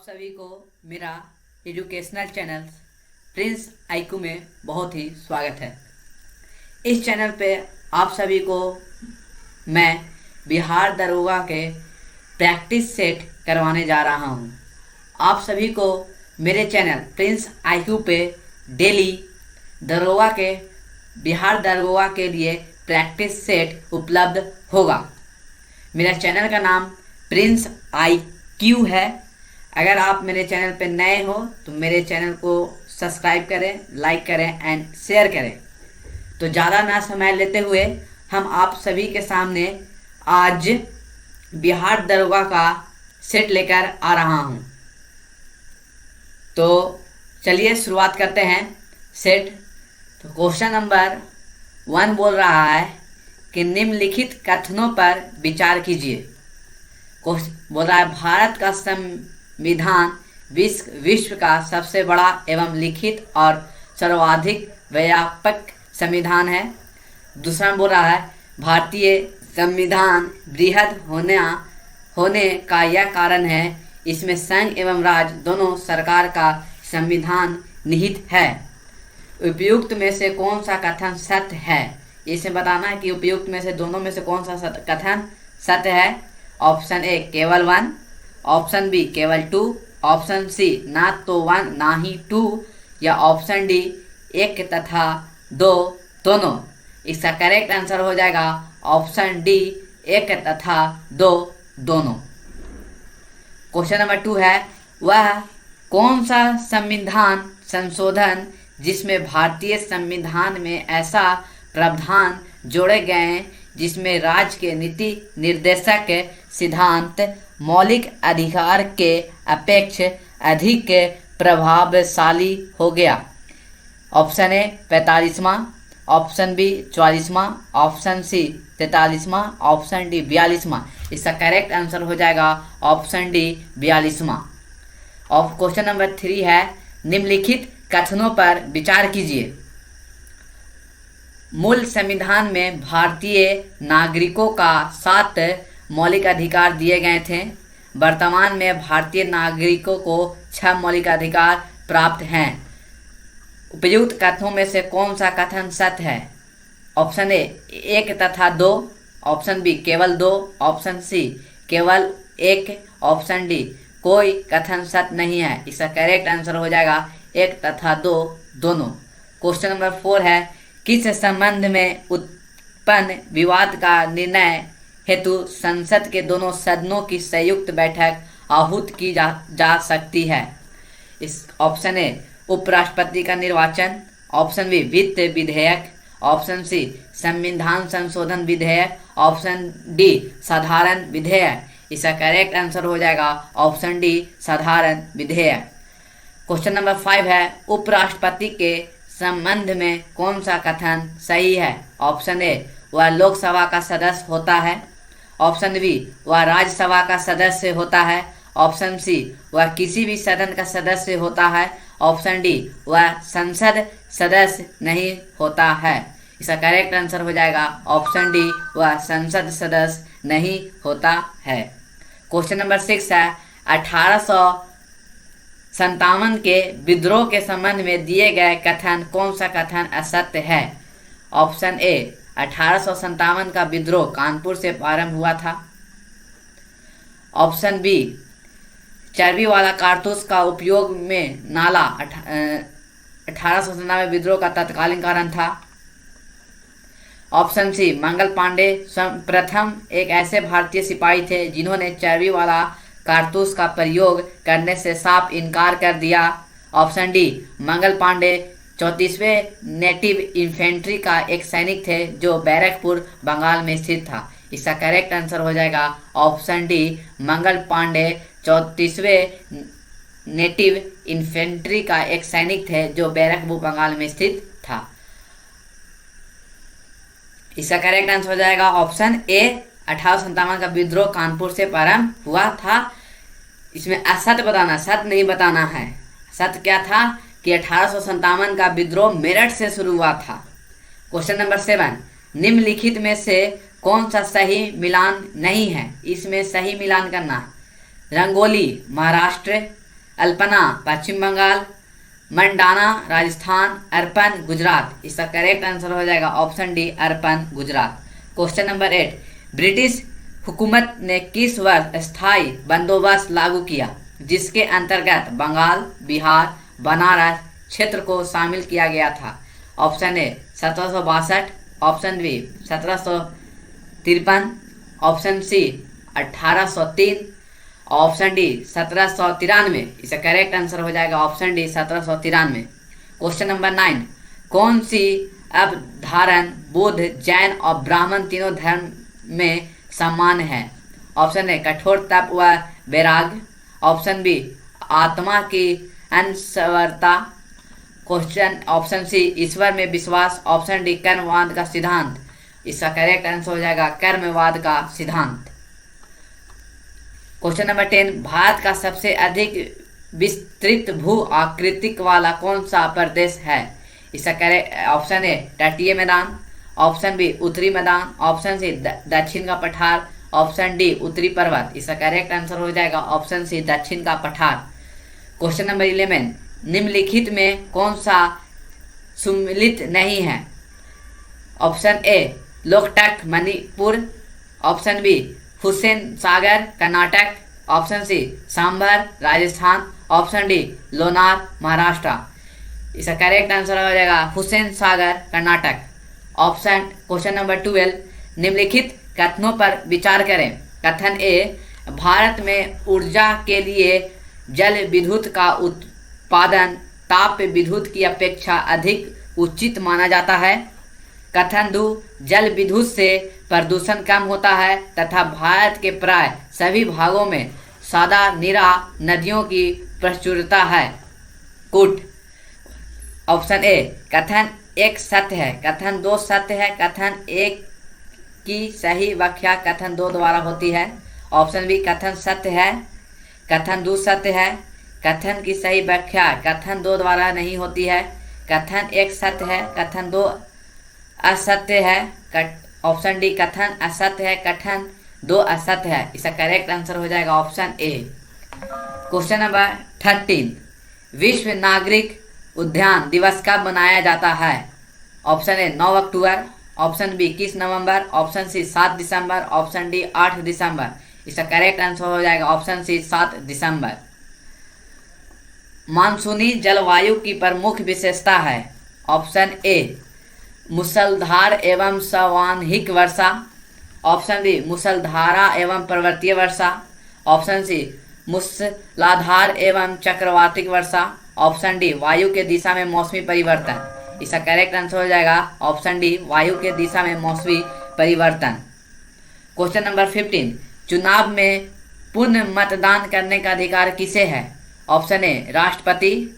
आप सभी को मेरा एजुकेशनल चैनल प्रिंस आईक्यू में बहुत ही स्वागत है। इस चैनल पे आप सभी को मैं बिहार दरोगा के प्रैक्टिस सेट करवाने जा रहा हूँ। आप सभी को मेरे चैनल प्रिंस आईक्यू पे डेली बिहार दरोगा के लिए प्रैक्टिस सेट उपलब्ध होगा। मेरा चैनल का नाम प्रिंस आईक्यू है। अगर आप मेरे चैनल पर नए हो तो मेरे चैनल को सब्सक्राइब करें, लाइक करें एंड शेयर करें। तो ज़्यादा ना समय लेते हुए हम आप सभी के सामने आज बिहार दरोगा का सेट लेकर आ रहा हूं। तो चलिए शुरुआत करते हैं सेट। तो क्वेश्चन नंबर 1 बोल रहा है कि निम्नलिखित कथनों पर विचार कीजिए। बोल रहा है भारत का संविधान विश्व का सबसे बड़ा एवं लिखित और सर्वाधिक व्यापक संविधान है। दूसरा बोल रहा है भारतीय संविधान बृहद होने का यह कारण है, इसमें संघ एवं राज्य दोनों सरकार का संविधान निहित है। उपयुक्त में से कौन सा कथन सत्य है? इसे बताना है कि उपयुक्त में से दोनों में से कौन सा कथन सत्य है। ऑप्शन ए केवल 1, ऑप्शन बी केवल 2, ऑप्शन सी ना तो 1 ना ही 2 या ऑप्शन डी 1 तथा 2 दोनों। इसका करेक्ट आंसर हो जाएगा ऑप्शन डी 1 तथा 2 दोनों। क्वेश्चन नंबर 2 है वह कौन सा संविधान संशोधन जिसमें भारतीय संविधान में ऐसा प्रावधान जोड़े गए जिसमें राज्य के नीति निर्देशक सिद्धांत मौलिक अधिकार के अपेक्ष अधिक प्रभावशाली हो गया। ऑप्शन ए 45वां, ऑप्शन बी 44वां, ऑप्शन सी 43वां, ऑप्शन डी 42वां। इसका करेक्ट आंसर हो जाएगा ऑप्शन डी 42वां। और क्वेश्चन नंबर 3 है निम्नलिखित कथनों पर विचार कीजिए। मूल संविधान में भारतीय नागरिकों का 7 मौलिक अधिकार दिए गए थे। वर्तमान में भारतीय नागरिकों को 6 मौलिक अधिकार प्राप्त हैं। उपयुक्त कथनों में से कौन सा कथन सत्य है? ऑप्शन ए 1 तथा 2, ऑप्शन बी केवल 2, ऑप्शन सी केवल 1, ऑप्शन डी कोई कथन सत्य नहीं है। इसका करेक्ट आंसर हो जाएगा 1 तथा 2 दोनों। क्वेश्चन नंबर 4 है किस संबंध में उत्पन्न विवाद का निर्णय हेतु संसद के दोनों सदनों की संयुक्त बैठक आहूत की जा सकती है? इस ऑप्शन ए उपराष्ट्रपति का निर्वाचन, ऑप्शन बी वित्त विधेयक, ऑप्शन सी संविधान संशोधन विधेयक, ऑप्शन डी साधारण विधेयक। इसका करेक्ट आंसर हो जाएगा ऑप्शन डी साधारण विधेयक। क्वेश्चन नंबर 5 है उपराष्ट्रपति के संबंध में कौन सा कथन सही है? ऑप्शन ए वह लोकसभा का सदस्य होता है, ऑप्शन बी वह राज्यसभा का सदस्य होता है, ऑप्शन सी वह किसी भी सदन का सदस्य होता है, ऑप्शन डी वह संसद सदस्य नहीं होता है। इसका करेक्ट आंसर हो जाएगा ऑप्शन डी वह संसद सदस्य नहीं होता है। क्वेश्चन नंबर 6 है 1857 के विद्रोह के संबंध में दिए गए कथन कौन सा कथन असत्य है? ऑप्शन ए 1857 का विद्रोह कानपुर से प्रारंभ हुआ था, ऑप्शन बी चर्बी वाला कारतूस का उपयोग में नाला 1897 विद्रोह का तत्कालीन कारण था, ऑप्शन सी मंगल पांडे प्रथम एक ऐसे भारतीय सिपाही थे जिन्होंने चर्बी वाला कारतूस का प्रयोग करने से साफ इनकार कर दिया, option D Mangal Pandey 34वें native infantry का एक सैनिक थे जो बैरकपुर बंगाल में स्थित था। इसका करेक्ट आंसर हो जाएगा option D Mangal Pandey 34वें native infantry का एक सैनिक थे जो बैरकपुर बंगाल में स्थित था। इसका करेक्ट आंसर हो जाएगा ऑप्शन ए 1857 का विद्रोह कानपुर से प्रारंभ हुआ था। इसमें असत्य बताना, सत्य नहीं बताना है। सत्य क्या था कि 1857 का विद्रोह मेरठ से शुरू हुआ था। क्वेश्चन नंबर 7 निम्नलिखित में से कौन सा सही मिलान नहीं है? इसमें सही मिलान करना। रंगोली महाराष्ट्र, अल्पना पश्चिम बंगाल, मंडाना राजस्थान, अर्पण गुजरात। इसका करेक्ट आंसर हो जाएगा ऑप्शन डी अर्पण गुजरात। क्वेश्चन नंबर 8, ब्रिटिश हुकूमत ने किस वर्ष स्थायी बंदोबस्त लागू किया जिसके अंतर्गत बंगाल, बिहार, बनारस क्षेत्र को शामिल किया गया था? Option A 1762, option B 1753, option C 1803, option D 1793। इसका करेक्ट आंसर हो जाएगा ऑप्शन डी 1793। क्वेश्चन नंबर 9, कौन सी अवधारण बुद्ध, जैन और ब्राह्मण तीनों धर्म में समान है? ऑप्शन ए कठोर तप व वैराग्य, ऑप्शन बी आत्मा की अनश्वरता, क्वेश्चन ऑप्शन सी ईश्वर में विश्वास, ऑप्शन डी कर्मवाद का सिद्धांत। इसका करेक्ट आंसर हो जाएगा कर्मवाद का सिद्धांत। क्वेश्चन नंबर 10, भारत का सबसे अधिक विस्तृत भू आकृतिक वाला कौन सा प्रदेश है? इसका करेक्ट ऑप्शन ए तटीय मैदान, ऑप्शन बी उत्तरी मैदान, ऑप्शन सी दक्षिण का पठार, ऑप्शन डी उत्तरी पर्वत। इसका करेक्ट आंसर हो जाएगा ऑप्शन सी दक्षिण का पठार। क्वेश्चन नंबर 11, निम्नलिखित में कौन सा सम्मिलित नहीं है? Option A Loktak Manipur, option B Hussain Sagar Karnataka, option C Sambhar Rajasthan, option D Lonar Maharashtra. इसका करेक्ट आंसर हो जाएगा Hussain Sagar Karnataka. Option question number 12, निम्नलिखित कथनों पर विचार करें। कथन ए, भारत में ऊर्जा के लिए जल विद्युत का उत्पादन ताप विद्युत की अपेक्षा अधिक उचित माना जाता है। कथन 2, जल विद्युत से प्रदूषण कम होता है तथा भारत के प्राय सभी भागों में सादा नीरा नदियों की प्रचुरता है। कुट। ऑप्शन ए, कथन 1 सत्य है, कथन 2 सत्य है, कथन 1 की सही व्याख्या कथन 2 द्वारा होती है। ऑप्शन बी, कथन सत्य है, कथन 2 सत्य है, कथन की सही व्याख्या कथन 2 द्वारा नहीं होती है। कथन 1 सत्य है, कथन 2 असत्य है। ऑप्शन डी, कथन असत्य है, कथन 2 असत्य है। इसका करेक्ट आंसर हो जाएगा ऑप्शन ए। क्वेश्चन नंबर 13, विश्व नागरिक उद्यान दिवस कब मनाया जाता है? ऑप्शन ए 9 अक्टूबर, ऑप्शन बी 21 नवंबर, ऑप्शन सी 7 दिसंबर, ऑप्शन डी 8 दिसंबर। इसका करेक्ट आंसर हो जाएगा ऑप्शन सी 7 दिसंबर। मानसूनी जलवायु की प्रमुख विशेषता है। ऑप्शन ए मूसलाधार एवं सावधानिक वर्षा, ऑप्शन बी मूसलाधारा एवं पर्वतीय वर्षा, ऑप्शन सी मूसलाधार एवं चक्रवाती वर्षा, ऑप्शन डी वायु के दिशा में मौसमी परिवर्तन। इसका करेक्ट आंसर हो जाएगा ऑप्शन डी वायु के दिशा में मौसमी परिवर्तन। क्वेश्चन नंबर 15, चुनाव में पुनः मतदान करने का अधिकार किसे है? ऑप्शन ए राष्ट्रपति,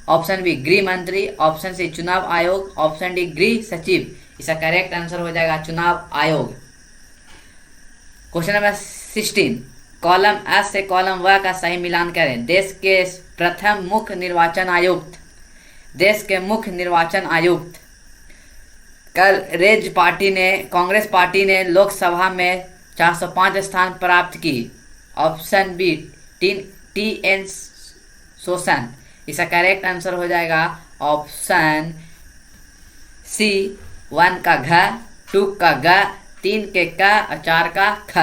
ऑप्शन बी गृह मंत्री, ऑप्शन सी चुनाव आयोग, ऑप्शन डी गृह सचिव। इसका करेक्ट आंसर हो जाएगा चुनाव आयोग। क्वेश्चन नंबर 16, कॉलम एस से कॉलम व का सही मिलान करें। देश के प्रथम मुख्य निर्वाचन आयुक्त, देश के मुख्य निर्वाचन आयुक्त कांग्रेस पार्टी ने लोकसभा में 405 स्थान प्राप्त की। Option B T N. शोषण। इसका करेक्ट आंसर हो जाएगा ऑप्शन सी 1 का घ, 2 का ग, 3 के क और 4 का ख।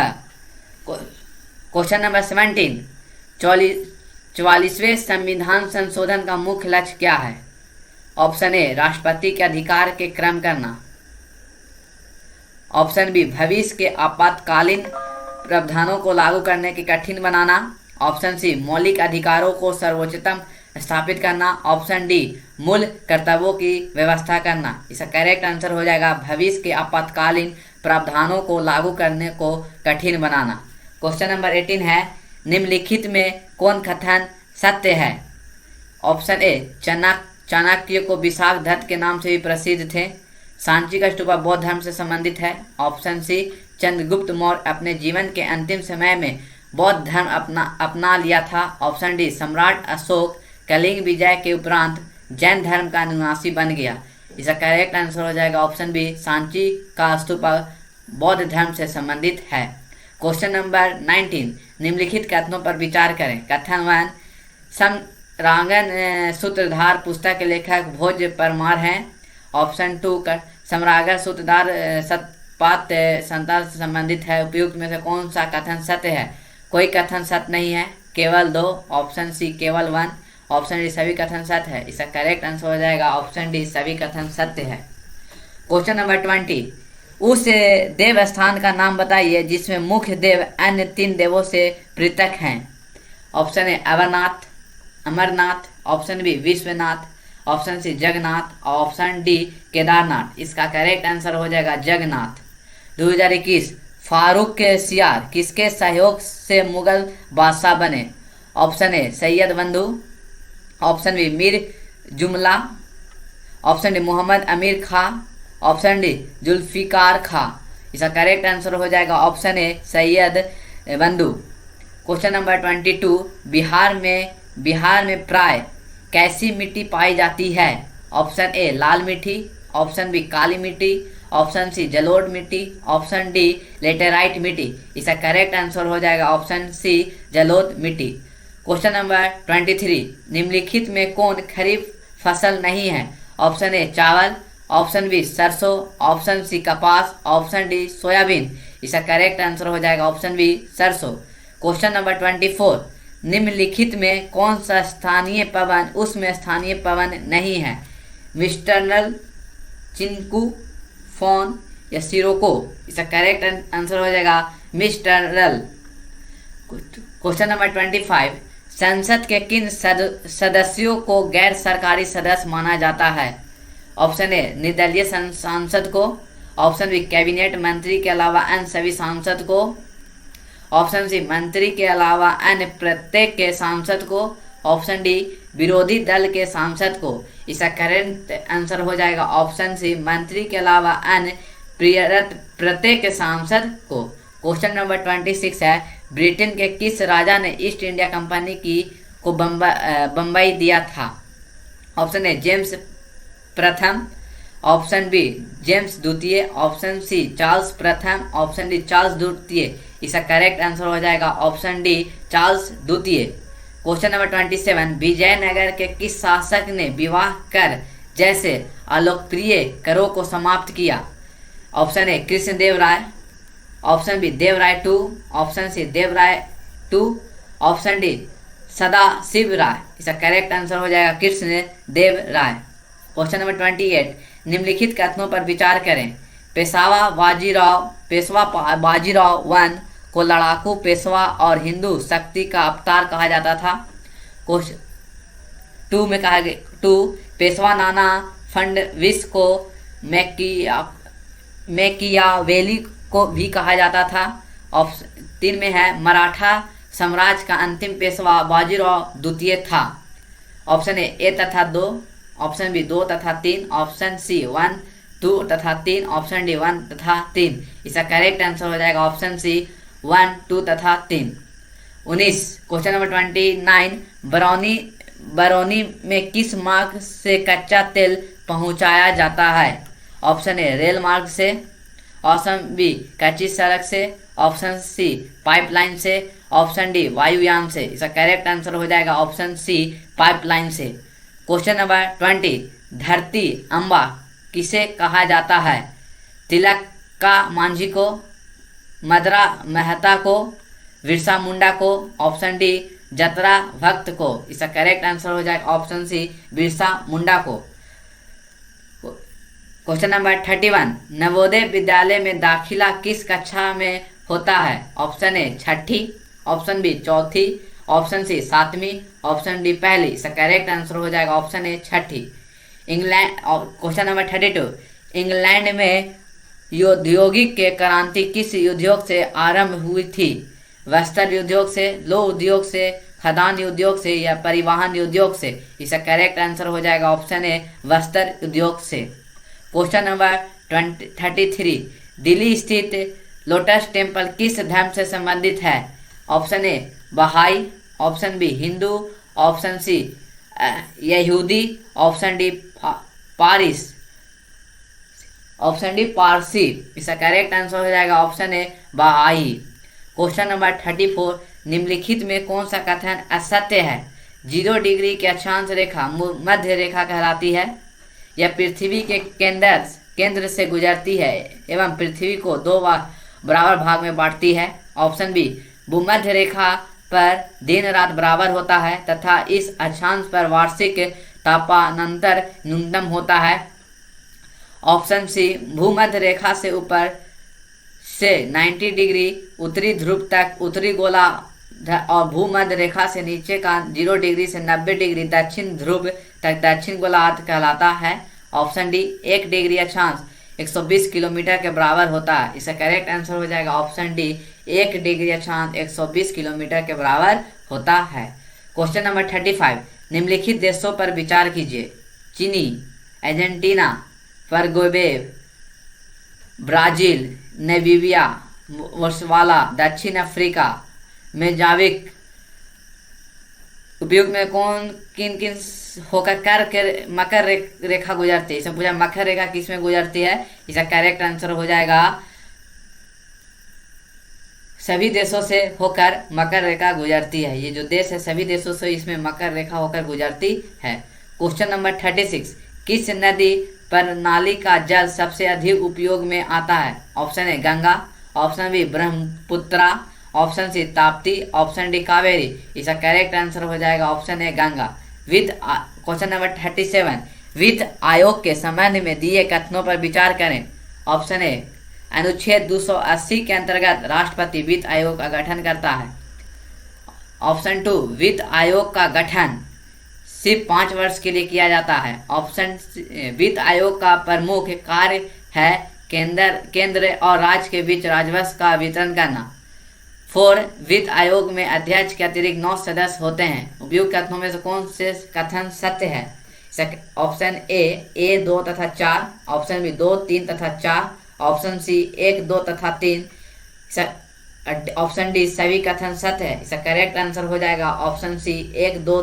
क्वेश्चन नंबर 17, 44वें संविधान संशोधन का मुख्य लक्ष्य क्या है? ऑप्शन ए राष्ट्रपति के अधिकार के क्रम करना, ऑप्शन बी भविष्य के आपातकालीन प्रावधानों को लागू करने के कठिन बनाना, ऑप्शन सी मौलिक अधिकारों को सर्वोच्चतम स्थापित करना, ऑप्शन डी मूल कर्तव्यों की व्यवस्था करना। इसका करेक्ट आंसर हो जाएगा भविष्य के आपातकालीन प्रावधानों को लागू करने को कठिन बनाना। क्वेश्चन नंबर 18 है, निम्नलिखित में कौन कथन सत्य है? ऑप्शन ए चाणक्य को विशाख दत्त के नाम से भी प्रसिद्ध थे, सांची का स्तूपा बौद्ध धर्म से संबंधित है, ऑप्शन सी चंद्रगुप्त मौर्य अपने जीवन के अंतिम समय में बौद्ध धर्म अपना लिया था, ऑप्शन डी सम्राट अशोक कलिंग विजय के उपरांत जैन धर्म का निवासी बन गया। इसका करेक्ट आंसर हो जाएगा ऑप्शन बी सांची का स्तूपा बौद्ध धर्म से संबंधित है। क्वेश्चन नंबर 19, निम्नलिखित कथनों पर विचार करें। कथन 1, समरांगन सूत्रधार पुस्तक के लेखक भोज परमार हैं। ऑप्शन 2 समरांगन सूत्रधार सतपात संतान से संबंधित है। उपयुक्त में से कौन सा कथन सत्य है? कोई कथन सत्य नहीं है, केवल 2। ऑप्शन सी केवल 1। ऑप्शन डी सभी कथन सत्य है। इसका करेक्ट आंसर हो जाएगा ऑप्शन डी सभी कथन सत्य है। क्वेश्चन नंबर 20, उस देव स्थान का नाम बताइए जिसमें मुख्य देव अन्य 3 देवों से पृथक हैं। Option A Amarnath, Amarnath, option B Vishwanath, option C Jagannath, option D Kedarnath. इसका करेक्ट आंसर हो जाएगा जगन्नाथ। 2021 फारूक सियार किसके सहयोग से मुगल बादशाह बने? ऑप्शन ए सैयद बंधु, ऑप्शन बी मीर जुमला, ऑप्शन डी मोहम्मद अमीर खां, ऑप्शन डी जुल्फिकार खां। इसका करेक्ट आंसर हो जाएगा ऑप्शन ए सैयद बंधु। क्वेश्चन नंबर 22, बिहार में प्राय कैसी मिट्टी पाई जाती है? ऑप्शन ए लाल मिट्टी, ऑप्शन बी काली मिट्टी, ऑप्शन सी जलोढ़ मिट्टी, ऑप्शन डी लेटेराइट मिट्टी। इसका करेक्ट आंसर हो जाएगा ऑप्शन सी जलोढ़ मिट्टी। क्वेश्चन नंबर 23, निम्नलिखित में कौन खरीफ फसल नहीं है? ऑप्शन ए चावल, ऑप्शन बी सरसों, ऑप्शन सी कपास, ऑप्शन डी सोयाबीन। इसका करेक्ट आंसर हो जाएगा ऑप्शन बी सरसों। क्वेश्चन नंबर 24, निम्नलिखित में कौन सा स्थानीय पवन उसमें स्थानीय पवन नहीं है? मिस्टरनल, चिंकू, फोन या सिरोको। इसका करेक्ट आंसर हो जाएगा मिस्टरनल। क्वेश्चन नंबर 25, संसद के किन सदस्यों को गैर सरकारी सदस्य माना जाता है? ऑप्शन ए निर्दलीय सांसद को, ऑप्शन बी कैबिनेट मंत्री के अलावा अन्य सभी सांसद को, ऑप्शन सी मंत्री के अलावा अन्य प्रत्येक के सांसद को, ऑप्शन डी विरोधी दल के सांसद को। इसका करेक्ट आंसर हो जाएगा ऑप्शन सी मंत्री के अलावा अन्य प्रत्येक के सांसद को। क्वेश्चन नंबर 26 है, ब्रिटेन के किस राजा ने ईस्ट इंडिया कंपनी को बम्बई दिया था? ऑप्शन ए जेम्स प्रथम, ऑप्शन बी जेम्स द्वितीय, ऑप्शन सी चार्ल्स प्रथम, ऑप्शन डी चार्ल्स द्वितीय। इसका करेक्ट आंसर हो जाएगा ऑप्शन डी चार्ल्स द्वितीय। क्वेश्चन नंबर 27, विजयनगर के किस शासक ने विवाह कर जैसे अलोकप्रिय करों को समाप्त किया? Option A Krishnadeva Raya, option B Devaraya 2, option C Devaraya 2, option D Sadashiva Raya. इसका करेक्ट आंसर हो जाएगा कृष्णदेव राय। क्वेश्चन नंबर 28, निम्नलिखित कथनों पर विचार करें। पेशवा बाजीराव वन को लड़ाकू पेशवा और हिंदू शक्ति का अवतार कहा जाता था। क्वेश्चन 2 में कहा गया 2 पेशवा नाना फडणवीस को मैकियावेली को भी कहा जाता था। ऑप्शन 3 में है मराठा साम्राज्य का अंतिम पेशवा बाजीराव द्वितीय था। ऑप्शन ए तथा 2, ऑप्शन बी 2 तथा 3, ऑप्शन सी 1, 2 तथा 3, ऑप्शन डी 1 तथा 3। इसका करेक्ट आंसर हो जाएगा ऑप्शन सी 1, 2 तथा 3। 19, क्वेश्चन नंबर 29, बरौनी में किस मार्ग से कच्चा तेल पहुंचाया जाता है? ऑप्शन ए रेल मार्ग से, ऑप्शन बी कच्ची सड़क से, ऑप्शन सी पाइपलाइन से, ऑप्शन डी वायुयान से। इसका करेक्ट आंसर हो जाएगा ऑप्शन सी पाइपलाइन से। क्वेश्चन नंबर 20, धरती अम्बा किसे कहा जाता है? तिलक का मांझी को, मदरा मेहता को, बिरसा मुंडा को, ऑप्शन डी जतरा भक्त को। इसका करेक्ट आंसर हो जाएगा ऑप्शन सी बिरसा मुंडा को। क्वेश्चन नंबर 31, नवोदय विद्यालय में दाखिला किस कक्षा में होता है? ऑप्शन ए छठी, ऑप्शन बी चौथी, ऑप्शन सी 7वीं, ऑप्शन डी पहली। इसका करेक्ट आंसर हो जाएगा ऑप्शन ए छठी। इंग्लैंड। क्वेश्चन नंबर 32, इंग्लैंड में औद्योगिक क्रांति किस उद्योग से आरंभ हुई थी? वस्त्र उद्योग से, लौह उद्योग से, खदान उद्योग से या परिवहन उद्योग से। इसका करेक्ट आंसर हो जाएगा ऑप्शन ए वस्त्र उद्योग से। क्वेश्चन नंबर 33, दिल्ली स्थित लोटस टेम्पल किस धर्म से संबंधित है? Option A Bahai, option B Hindu, option C यहूदी, ऑप्शन डी पारसी। इसका करेक्ट आंसर हो जाएगा ऑप्शन ए बहाई। क्वेश्चन नंबर 34, निम्नलिखित में कौन सा कथन असत्य है? 0 डिग्री की अक्षांश रेखा मध्य रेखा कहलाती है। यह पृथ्वी के केंद्र से गुजरती है एवं पृथ्वी को 2 बराबर भाग में बांटती है। ऑप्शन बी, भूमध्य रेखा पर दिन रात बराबर होता है तथा इस अक्षांश पर वार्षिक तापानंतर न्यूनतम होता है। ऑप्शन सी, भूमध्य रेखा से ऊपर से 90 डिग्री उत्तरी ध्रुव तक उत्तरी गोलार्ध और भूमध्य रेखा से नीचे का 0 डिग्री से 90 डिग्री दक्षिण ध्रुव तक दक्षिण गोलार्ध कहलाता है। ऑप्शन डी, 1 डिग्री अक्षांश 120 किलोमीटर के बराबर होता है। इसका करेक्ट आंसर हो जाएगा ऑप्शन डी, 1 डिग्री अक्षांश 120 किलोमीटर के बराबर होता है। क्वेश्चन नंबर 35, निम्नलिखित देशों पर विचार कीजिए। चीनी, Argentina, Paraguay, Brazil, Namibia, Botswana, दक्षिण अफ्रीका, मोजाम्बिक उपयुक्त में कौन किन किन होकर कर मकर रेखा गुजरती है। इसमें पूछा मकर रेखा किस में गुजरती है। इसका करेक्ट आंसर हो जाएगा सभी देशों से होकर मकर रेखा गुजरती है। ये जो देश है सभी देशों से इसमें मकर रेखा होकर गुजरती है। क्वेश्चन नंबर 36, किस नदी प्रणाली का जल सबसे अधिक उपयोग में आता है। Option A Ganga, option B Brahmaputra, option C Tapti, option D Kaveri. इसका करेक्ट आंसर हो जाएगा option A Ganga. Question number 37, वित्त आयोग के संबंध में दिए कथनों पर विचार करें। ऑप्शन ए, अनुच्छेद 280 के अंतर्गत राष्ट्रपति वित्त आयोग का गठन करता है। ऑप्शन 2, वित्त आयोग का गठन सिर्फ 5 वर्ष के लिए किया जाता है। ऑप्शन, वित्त आयोग का प्रमुख कार्य है केंद्र और राज्य के बीच राजस्व का वितरण करना। 4, वित्त आयोग में अध्यक्ष के अतिरिक्त 9 सदस्य होते हैं। उपयुक्त कथनों में से कौन से कथन सत्य है। ऑप्शन ए 2 तथा 4, ऑप्शन बी 2, 3 तथा 4, ऑप्शन सी 1, 2 तथा 3, ऑप्शन डी सभी कथन सत्य है। इसका करेक्ट आंसर हो जाएगा ऑप्शन सी 1, 2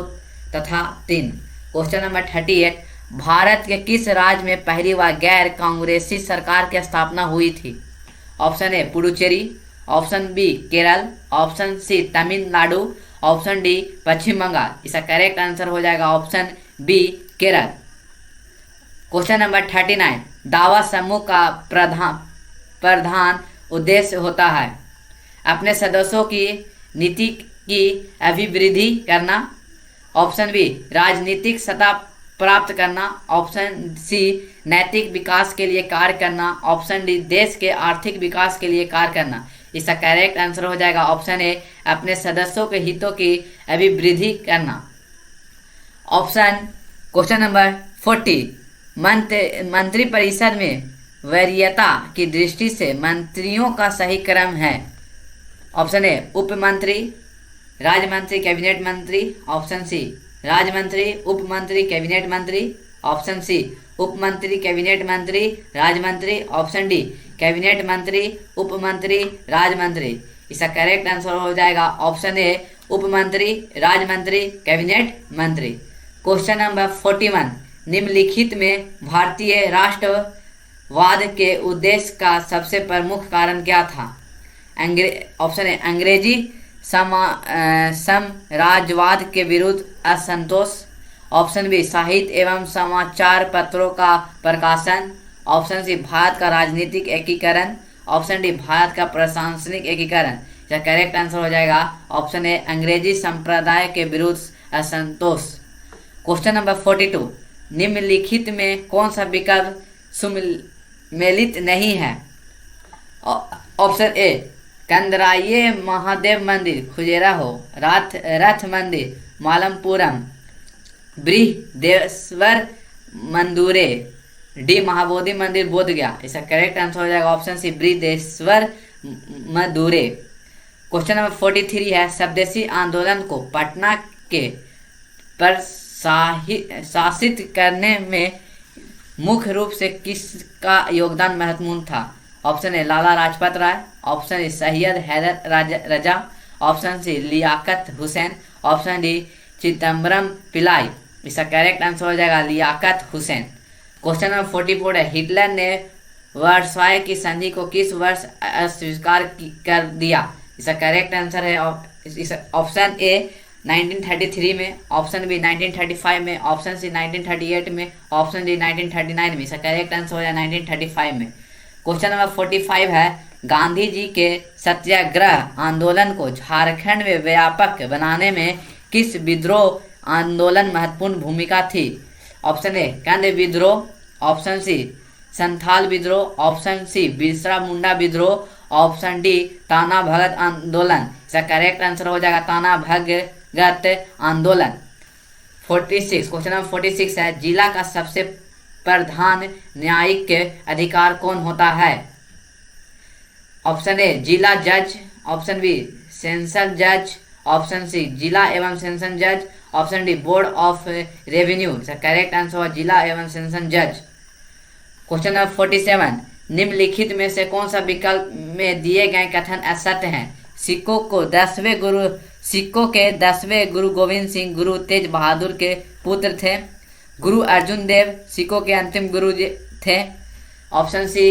तथा 3। क्वेश्चन नंबर 38, भारत के किस राज्य में पहली बार गैर कांग्रेसी सरकार की स्थापना हुई थी। Option A Puducherry, option B Kerala, option C Tamil Nadu, option D Paschim Bengal. इसका करेक्ट आंसर हो जाएगा option B Kerala. Question number 39, दावा समूह का प्रधान उद्देश्य होता है अपने सदस्यों की नीति की अभिवृद्धि करना। ऑप्शन बी राजनीतिक सत्ता प्राप्त करना, ऑप्शन सी नैतिक विकास के लिए कार्य करना, ऑप्शन डी देश के आर्थिक विकास के लिए कार्य करना। इसका करेक्ट आंसर हो जाएगा ऑप्शन ए, अपने सदस्यों के हितों की अभिवृद्धि करना। ऑप्शन क्वेश्चन नंबर 40, मंत्रिपरिषद में वरीयता की दृष्टि से मंत्रियों का सही क्रम है। ऑप्शन ए उप मंत्री, राज्य मंत्री, कैबिनेट मंत्री, ऑप्शन सी राज्य मंत्री, उप मंत्री, कैबिनेट मंत्री, ऑप्शन सी उप मंत्री, कैबिनेट मंत्री, राज्य मंत्री, ऑप्शन डी कैबिनेट मंत्री, उप मंत्री, राज्य मंत्री। इसका करेक्ट आंसर हो जाएगा ऑप्शन ए उप मंत्री, राज्य मंत्री, कैबिनेट मंत्री। क्वेश्चन नंबर 41, निम्नलिखित में भारतीय राष्ट्रवाद के उद्देश्य का सबसे प्रमुख कारण क्या था। ऑप्शन ए अंग्रेजी साम्राज्यवाद के विरुद्ध असंतोष, ऑप्शन बी साहित्य एवं समाचार पत्रों का प्रकाशन, ऑप्शन सी भारत का राजनीतिक एकीकरण, ऑप्शन डी भारत का प्रशासनिक एकीकरण। इसका करेक्ट आंसर हो जाएगा ऑप्शन ए अंग्रेजी संप्रदाय के विरुद्ध असंतोष। क्वेश्चन नंबर 42, निम्नलिखित में कौन सा विकल्प सुमेलित नहीं है। ऑप्शन ए कंदराये महादेव मंदिर खजुराहो, रथ मंदिर मालमपुरम, बृहदेश्वर मंदुरे, डी महाबोधि मंदिर बोध गया। इसका करेक्ट आंसर हो जाएगा ऑप्शन सी बृहदेश्वर मंदुरे। क्वेश्चन नंबर 43 है, स्वदेशी आंदोलन को पटना के पर शासित करने में मुख्य रूप से किसका योगदान महत्वपूर्ण था। Option A Lala Lajpat Rai, option A Syed Haider Raza, option C Liaquat Hussain, option D Chidambaram Pillai. इसका करेक्ट आंसर हो जाएगा लियाकत हुसैन। क्वेश्चन नंबर 44 है, हिटलर ने वर्साय की संधि को किस वर्ष अस्वीकार कर दिया। इसका करेक्ट आंसर है ऑप्शन ए 1933 में, ऑप्शन बी 1935 में, ऑप्शन सी 1938 में, ऑप्शन डी 1939 में। इसका करेक्ट आंसर हो जाए 1935 में। क्वेश्चन नंबर 45 है, गांधी जी के सत्याग्रह आंदोलन को झारखंड में व्यापक बनाने में किस विद्रोह आंदोलन महत्वपूर्ण भूमिका थी? ऑप्शन ए कंद विद्रोह, ऑप्शन सी संथाल विद्रोह, ऑप्शन सी बिरसा मुंडा विद्रोह, ऑप्शन डी ताना भगत आंदोलन। इसका करेक्ट आंसर हो जाएगा ताना भगत आंदोलन। 46 क्वेश्चन नंबर 46 है, जिला का सबसे प्रधान न्यायिक अधिकार कौन होता है? ऑप्शन ए जिला जज, ऑप्शन बी सेशन जज, ऑप्शन सी जिला एवं सेशन जज, option D board of revenue. इसका करेक्ट आंसर हुआ जिला एवं सेशन जज। क्वेश्चन नंबर 47, निम्नलिखित में से कौन सा विकल्प में दिए गए कथन असत्य हैं? सिखों के 10वें गुरु गोविंद सिंह गुरु तेज बहादुर के पुत्र थे। गुरु अर्जुन देव सिखों के अंतिम गुरु थे। ऑप्शन सी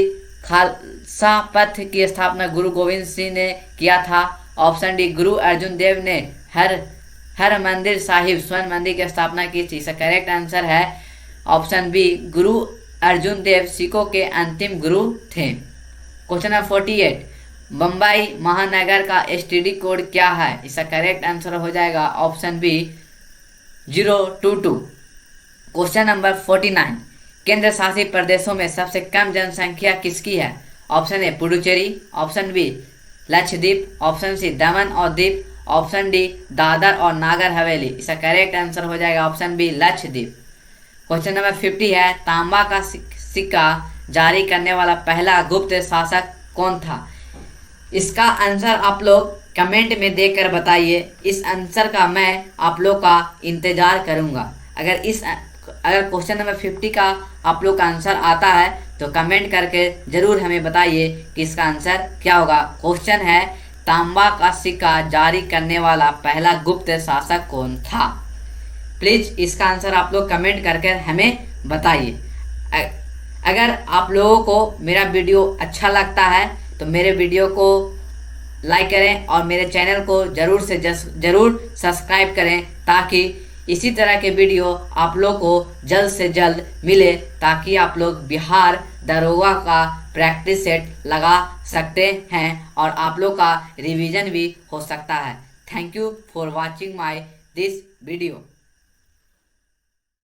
खालसा पंथ की स्थापना गुरु गोविंद सिंह ने किया था। ऑप्शन डी गुरु अर्जुन देव ने हर मंदिर साहिब स्वर्ण मंदिर की स्थापना की थी। इसका करेक्ट आंसर है ऑप्शन बी गुरु अर्जुन देव सिखों के अंतिम गुरु थे। क्वेश्चन नंबर 48, बम्बई महानगर का एसटीडी कोड क्या है? इसका करेक्ट आंसर हो जाएगा ऑप्शन बी 022। क्वेश्चन नंबर 49, केंद्र शासित प्रदेशों में सबसे कम जनसंख्या किसकी है? Option A Puducherry, option B Lakshadweep, option C Daman और दीप, ऑप्शन डी दादर और नागर हवेली। इसका करेक्ट आंसर हो जाएगा option B Lakshadweep. Question number 50 है, तांबा का सिक्का जारी करने वाला पहला गुप्त शासक कौन था? इसका आंसर आप लोग कमेंट में देकर बताइए। इस आंसर का मैं आप लोग का इंतजार करूंगा। अगर क्वेश्चन नंबर 50 का आप लोग का आंसर आता है तो कमेंट करके जरूर हमें बताइए कि इसका आंसर क्या होगा। क्वेश्चन है, तांबा का सिक्का जारी करने वाला पहला गुप्त शासक कौन था? प्लीज इसका आंसर आप लोग कमेंट करके हमें बताइए। अगर आप लोगों को मेरा वीडियो अच्छा लगता है तो मेरे वीडियो को लाइक करें और मेरे चैनल को जरूर सब्सक्राइब करें, ताकि इसी तरह के वीडियो आप लोग को जल्द से जल्द मिले, ताकि आप लोग बिहार दरोगा का प्रैक्टिस सेट लगा सकते हैं और आप लोग का रिवीजन भी हो सकता है। Thank you for watching my this video.